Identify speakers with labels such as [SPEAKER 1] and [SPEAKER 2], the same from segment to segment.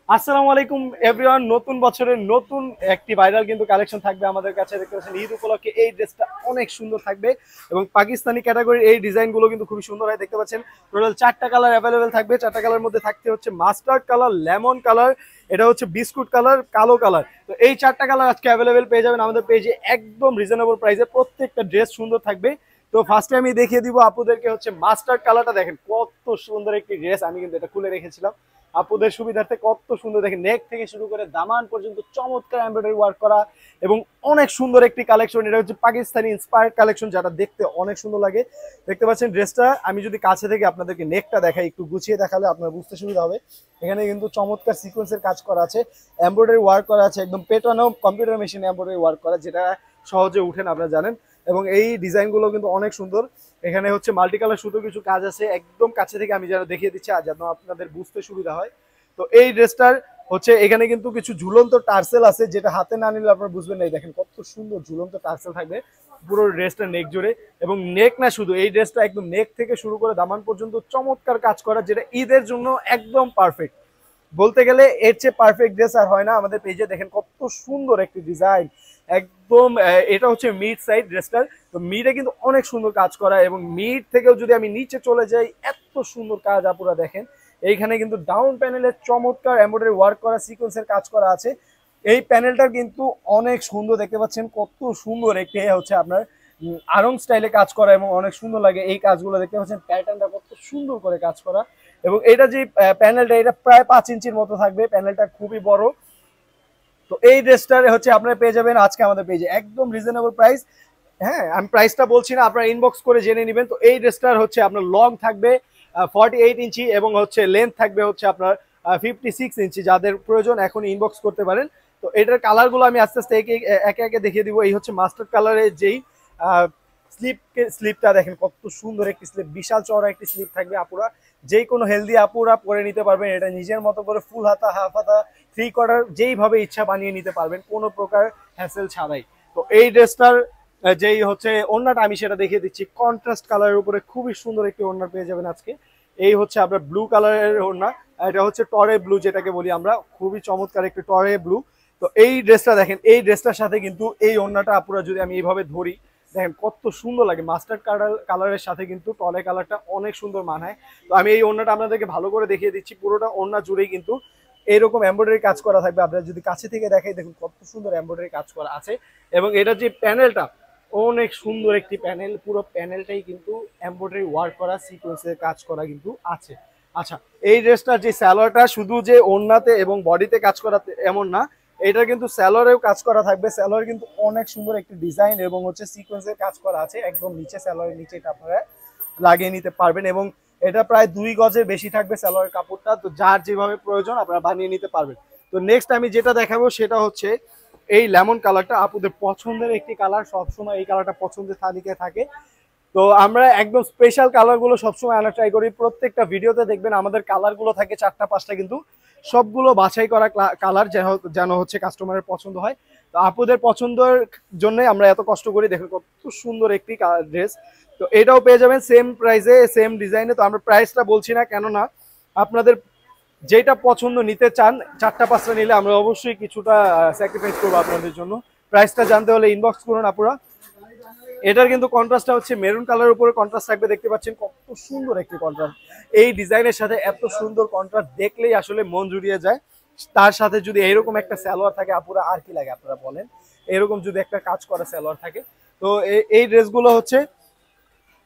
[SPEAKER 1] আসসালামু আলাইকুম এভরিওয়ান। নতুন বছরের নতুন একটি ভাইরাল কিন্তু কালেকশন থাকবে আমাদের কাছে। দেখতে পাচ্ছেন ঈদ উপলক্ষে এই ড্রেসটা অনেক সুন্দর থাকবে এবং পাকিস্তানি ক্যাটাগরির এই ডিজাইনগুলো কিন্তু খুবই সুন্দর হয়। দেখতে পাচ্ছেন টোটাল 4টা কালার অ্যাভেলেবেল থাকবে। 4টা কালার মধ্যে থাকতে হচ্ছে মাস্টার্ড কালার, লেমন কালার, এটা হচ্ছে বিস্কুট কালার, কালো কালার। তো এই 4টা কালার আজকে অ্যাভেলেবেল পেয়ে যাবেন আমাদের পেজে একদম রিজনেবল প্রাইসে। প্রত্যেকটা ড্রেস সুন্দর থাকবে। তো ফার্স্টে আমি দেখিয়ে দিব আপুদেরকে হচ্ছে মাস্টার্ড কালারটা। দেখেন কত সুন্দর একটি ড্রেস, আমি কিন্তু এটা খুলে রেখেছিলাম আপুদের সুবিধার্থে। কত সুন্দর দেখেন, নেক থেকে শুরু করে দামান পর্যন্ত চমৎকার এমব্রয়ডারি ওয়ার্ক করা এবং অনেক সুন্দর একটি কালেকশন। এটা হচ্ছে পাকিস্তানি ইন্সপায়ার্ড কালেকশন, যেটা দেখতে অনেক সুন্দর লাগে। দেখতে পাচ্ছেন ড্রেসটা, আমি যদি কাছে থেকে আপনাদেরকে নেকটা দেখাই, একটু গুছিয়ে দেখালে আপনার বুঝতে সুবিধা হবে। এখানে কিন্তু চমৎকার সিকোয়েন্সের কাজ করা আছে, এমব্রয়ডারি ওয়ার্ক করা আছে, একদম পেটানো কম্পিউটার মেশিনে এমব্রয়ডারি ওয়ার্ক করা, যেটা সহজে উঠেন আপনারা জানেন। এবং এই ডিজাইনগুলো কিন্তু অনেক সুন্দর। এখানে হচ্ছে মাল্টি কালার সুতো কিছু কাজ আছে, একদম কাছে থেকে আমি যারা দেখিয়ে দিচ্ছি যেন আপনাদের বুঝতে সুবিধা হয়। তো এই ড্রেসটার হচ্ছে এখানে কিন্তু কিছু ঝুলন্ত টার্সেল আছে, যেটা হাতে না নিলে আপনারা বুঝবেন না। দেখেন কত সুন্দর ঝুলন্ত টার্সেল থাকবে পুরো ড্রেসটা নেক জুড়ে। এবং নেক না শুধু, এই ড্রেসটা একদম নেক থেকে শুরু করে দামান পর্যন্ত চমৎকার কাজ করা, যেটা ঈদের জন্য একদম পারফেক্ট। বলতে গেলে এর চেয়ে পারফেক্ট ড্রেস আর হয় না আমাদের পেজে। দেখেন কত সুন্দর একটি ডিজাইন, একদম এটা হচ্ছে মিড সাইড ড্রেসটার। তো মিডে কিন্তু অনেক সুন্দর কাজ করা, এবং মিড থেকেও যদি আমি নিচে চলে যাই, এত সুন্দর কাজ আপুরা দেখেন। এইখানে কিন্তু ডাউন প্যানেলে চমৎকার এমব্রয়ডারি ওয়ার্ক করা, সিকোয়েন্সের কাজ করা আছে। এই প্যানেলটা কিন্তু অনেক সুন্দর, দেখতে পাচ্ছেন কত সুন্দর একটি হচ্ছে আপনার আরং স্টাইলে কাজ করা, এবং অনেক সুন্দর লাগে এই কাজগুলো। দেখতে পাচ্ছেন প্যাটার্নটা কত সুন্দর করে কাজ করা। এবং এটা যে প্যানেলটা, এটা প্রায় 5 ইঞ্চির মতো থাকবে, প্যানেলটা খুবই বড়। তো এই ড্রেসটার হচ্ছে আপনারা পেয়ে যাবেন আজকে আমাদের পেজে একদম রিজনেবল প্রাইস। হ্যাঁ, আমি প্রাইসটা বলছি না, আপনারা ইনবক্স করে জেনে নেবেন। তো এই ড্রেসটার হচ্ছে আপনার লং থাকবে 48 ইঞ্চি, এবং হচ্ছে লেন্থ থাকবে হচ্ছে আপনার 56 ইঞ্চি। যাদের প্রয়োজন এখন ইনবক্স করতে পারেন। তো এটার কালারগুলো আমি আস্তে আস্তে একে একে একে দেখিয়ে দিব। এই হচ্ছে মাস্টার্ড কালারের যেই স্লিপটা দেখেন কত সুন্দর একটি স্লিপ, বিশাল চওড়া একটি স্লিপ থাকবে। আপুরা যে কোনো হেলদি আপুরা পরে নিতে পারবেন, এটা নিজের মতো করে ফুল হাতা, হাফ হাতা, 3/4 যেইভাবে ইচ্ছা বানিয়ে নিতে পারবেন কোনো প্রকার হ্যাসেল ছাড়াই। তো এই ড্রেসটার যেই হচ্ছে ওড়নাটা, আমি সেটা দেখিয়ে দিচ্ছি। কন্ট্রাস্ট কালারের উপরে খুবই সুন্দর একটি ওড়না পেয়ে যাবেন আজকে। এই হচ্ছে আপনার ব্লু কালারের ওড়না, এটা হচ্ছে টরে ব্লু যেটাকে বলি আমরা, খুবই চমৎকার একটি টরে ব্লু। তো এই ড্রেসটা দেখেন, এই ড্রেসটার সাথে কিন্তু এই ওড়নাটা আপুরা যদি আমি এইভাবে ধরি, দেখেন কত সুন্দর লাগে। মাস্টার্ড কালারের সাথে কিন্তু টলে কালারটা অনেক সুন্দর মানায়। তো আমি এই ওড়নাটা আপনাদেরকে ভালো করে দেখিয়ে দিচ্ছি। পুরোটা ওড়না জুড়েই কিন্তু এইরকম এমব্রয়ডারি কাজ করা থাকবে। আপনারা যদি কাছে থেকে দেখাই, দেখুন কত সুন্দর এমব্রয়ডারি কাজ করা আছে। এবং এটা যে প্যানেলটা, অনেক সুন্দর একটি প্যানেল, পুরো প্যানেলটাই কিন্তু এমব্রয়ডারি ওয়ার্ক করা, সিকোয়েন্সের কাজ করা কিন্তু আছে। আচ্ছা, এই ড্রেসটার যে স্যালোয়ারটা শুধু যে ওড়নাতে এবং বডিতে কাজ করা এমন না, এটা কিন্তু স্যালোয়ারেও কাজ করা থাকবে। স্যালোয়ার কিন্তু অনেক সুন্দর একটি ডিজাইন এবং হচ্ছে সিকোয়েন্সের কাজ করা আছে একদম নিচে, স্যালোয়ারের নিচে এটা আপনারা লাগিয়ে নিতে পারবেন। এবং এটা প্রায় 2 গজের বেশি থাকবে স্যালোয়ার কাপড়টা। তো যার যেভাবে প্রয়োজন আপনারা বানিয়ে নিতে পারবেন। তো নেক্সট আমি যেটা দেখাবো সেটা হচ্ছে এই লেমন কালারটা, আপুদের পছন্দের একটি কালার। সবসময় এই কালারটা পছন্দের তালিকায় থাকে। তো আমরা একদম স্পেশাল কালারগুলো সবসময় আনা ট্রাই করি। প্রত্যেকটা ভিডিওতে দেখবেন আমাদের কালারগুলো থাকে 4টা 5টা, কিন্তু সবগুলো বাছাই করা কালার, যেন হচ্ছে কাস্টমারের পছন্দ হয়। তো আপুদের পছন্দের জন্য আমরা এত কষ্ট করি। দেখুন কত সুন্দর একটি ড্রেস। তো এটাও পেয়ে যাবেন সেম প্রাইসে, সেম ডিজাইনে। তো আমরা প্রাইসটা বলছি না, কেননা আপনাদের যেটা পছন্দ নিতে চান 4টা 5টা নিলে আমরা অবশ্যই কিছুটা স্যাক্রিফাইস করবো আপনাদের জন্য। প্রাইসটা জানতে হলে ইনবক্স করুন আপুরা। এটার কিন্তু কন্ট্রাস্টটা হচ্ছে মেরুন কালারের উপরে কন্ট্রাস্ট থাকবে। দেখতে পাচ্ছেন কত সুন্দর একটি কন্ট্রাস্ট, এই ডিজাইনের সাথে এত সুন্দর কন্ট্রাস্ট দেখলেই আসলে মন জুড়িয়ে যায়। তার সাথে যদি এরকম একটা সালোয়ার থাকে আপুরা, আর কি লাগে আপনারা বলেন। এরকম যদি একটা কাজ করা সালোয়ার থাকে, তো এই ড্রেসগুলো হচ্ছে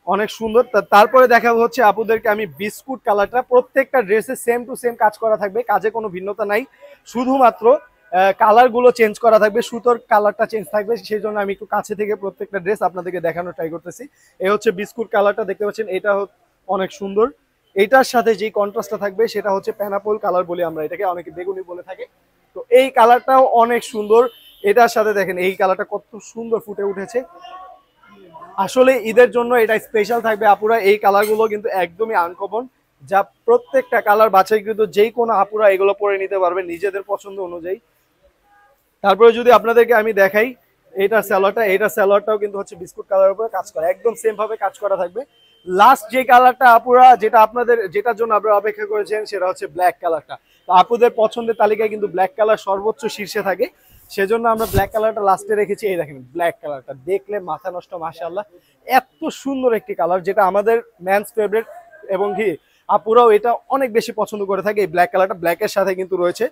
[SPEAKER 1] অনেক সুন্দর। তারপরে দেখাবো হচ্ছে আপুদেরকে আমি বিস্কুট কালারটা। প্রত্যেকটা ড্রেসে সেম টু সেম কাজ করা থাকবে, কাজে কোনো ভিন্নতা নাই, শুধুমাত্র কালারগুলো চেঞ্জ করা থাকবে, সুতোর কালারটা চেঞ্জ থাকবে। সেই জন্য আমি একটু কাছে থেকে প্রত্যেকটা ড্রেস আপনাদেরকে দেখানোর ট্রাই করতেছি। এই হচ্ছে বিস্কুট কালারটা, দেখতে পাচ্ছেন এটা অনেক সুন্দর। এটার সাথে যে কন্ট্রাস্টটা থাকবে সেটা হচ্ছে প্যানাপল কালার বলি আমরা এটাকে, অনেকে বেগুনি বলে থাকে। তো এই কালারটাও অনেক সুন্দর। এটার সাথে দেখেন এই কালারটা কত সুন্দর ফুটে উঠেছে। আসলে ঈদের জন্য এটা স্পেশাল থাকবে আপুরা। এই কালারগুলো কিন্তু একদমই আনকমন, যা প্রত্যেকটা কালার বাছাইকৃত, যেই কোনো আপুরা এগুলো পরে নিতে পারবে নিজেদের পছন্দ অনুযায়ী। তারপরে যদি আপনাদেরকে আমি দেখাই এইটার স্যালোয়ারটাও কিন্তু হচ্ছে বিস্কুট কালারের উপরে কাজ করা, একদম সেম ভাবে কাজ করা থাকবে। লাস্ট যে কালারটা আপুরা, যেটা আপনাদের, যেটার জন্য আপনারা অপেক্ষা করেছেন, সেটা হচ্ছে ব্ল্যাক কালারটা। তো আপুদের পছন্দের তালিকায় কিন্তু ব্ল্যাক কালার সর্বোচ্চ শীর্ষে থাকে, সেজন্য আমরা ব্ল্যাক কালারটা লাস্টে রেখেছি। এই দেখেন ব্ল্যাক কালারটা দেখলে মাথা নষ্ট, মাশাআল্লাহ এত সুন্দর একটি কালার, যেটা আমাদের ম্যানস ফেভারিট, এবং কি আপুরাও এটা অনেক বেশি পছন্দ করে থাকে। এই ব্ল্যাক কালারটা, ব্ল্যাকের সাথে কিন্তু রয়েছে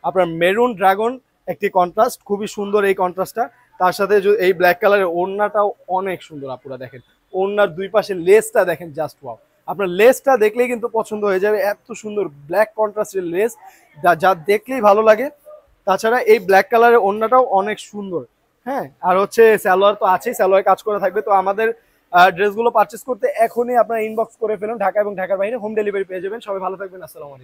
[SPEAKER 1] আপনার মেরুন ড্রাগন একটি কন্ট্রাস্ট, খুবই সুন্দর এই কন্ট্রাস্টটা। তার সাথে এই ব্ল্যাক কালারের ওড়নাটাও অনেক সুন্দর আপুরা, দেখেন ওড়নার দুই পাশে লেসটা দেখেন, জাস্ট ওয়াও। আপনার লেসটা দেখলেই কিন্তু পছন্দ হয়ে যাবে, এত সুন্দর ব্ল্যাক কন্ট্রাস্টের লেস, যা দেখলেই ভালো লাগে। তাছাড়া এই ব্ল্যাক কালারের ওড়নাটাও অনেক সুন্দর। হ্যাঁ, আর হচ্ছে সালোয়ার তো আছেই, সালোয়ার কাজ করা থাকবে। তো আমাদের ড্রেসগুলো পারচেস করতে এখনই আপনারা ইনবক্স করে ফেলুন, ঢাকা এবং ঢাকার বাইরে হোম ডেলিভারি পেয়ে যাবেন। সবাই ভালো থাকবেন, আসসালামু আলাইকুম।